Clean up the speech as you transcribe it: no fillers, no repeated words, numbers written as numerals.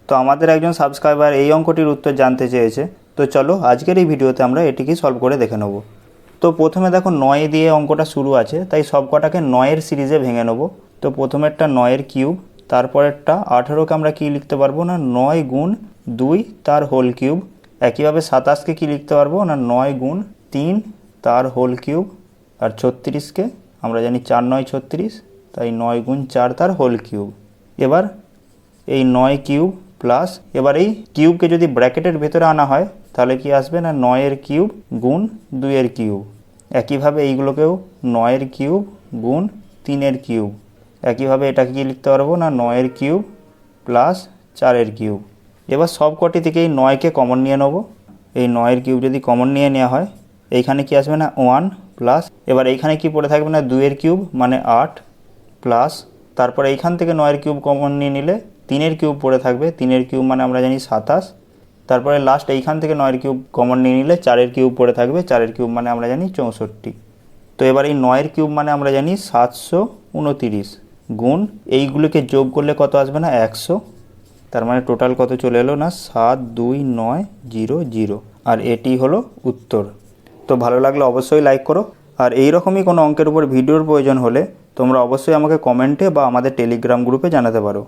তো আমাদের একজন সাবস্ক্রাইবার এই অঙ্কটির উত্তর জানতে চেয়েছে। তো চলো আজকের এই ভিডিওতে আমরা এটিকেই সলভ করে দেখে নেব। তো প্রথমে দেখো 9 দিয়ে অঙ্কটা শুরু আছে, তাই সব কটাকে 9-এর সিরিজে ভেঙে নেব। তো প্রথমেরটা 9-এর কিউব, তারপরেরটা 18কে আমরা কি লিখতে পারবো না 9 গুণ 2 তার হোল কিউব। একইভাবে 27কে কি লিখতে পারবো না 9 গুণ 3 তার হোল কিউব। আর 36কে আমরা জানি 4 9 36, তাই 9 গুণ 4 তার হোল কিউব। এবার এই 9 কিউব প্লাস, এবার এই কিউবকে যদি ব্র্যাকেটের ভেতরে আনা হয় তাহলে কি আসবে না 9-এর কিউব গুণ 2-এর কিউব। একইভাবে এইগুলোকেও 9-এর কিউব গুণ 3-এর কিউব। একইভাবে এটাকে কি লিখতে পারবো না 9-এর কিউব প্লাস 4-এর কিউব। এবার সব কটি থেকে এই 9কে কমন নিয়ে নেব। এই 9-এর কিউব যদি কমন নিয়ে নেওয়া হয় এইখানে কি আসবে না 1 প্লাস, এবার এইখানে কি পড়ে থাকবে না 2-এর কিউব মানে 8 প্লাস, তারপর এইখান থেকে 9-এর কিউব কমন নিয়ে নিলে 3-এর কিউব পড়ে থাকবে, 3-এর কিউব মানে আমরা জানি 27, তারপরে লাস্ট এইখান থেকে 9-এর কিউব কমন নিয়ে নিলে 4-এর কিউব পড়ে থাকবে, 4-এর কিউব মানে আমরা জানি 64। তো এবার এই 9-এর কিউব মানে আমরা জানি 729 গুণ এইগুলোকে যোগ করলে কত আসবে না 100, তার মানে টোটাল কত চলে এলো না 72900, আর এটি হলো উত্তর। তো ভালো লাগলে অবশ্যই লাইক করো, আর এই রকমই কোনো অঙ্কের উপর ভিডিওর প্রয়োজন হলে তোমরা অবশ্যই আমাকে কমেন্টে বা আমাদের টেলিগ্রাম গ্রুপে জানাতে পারো।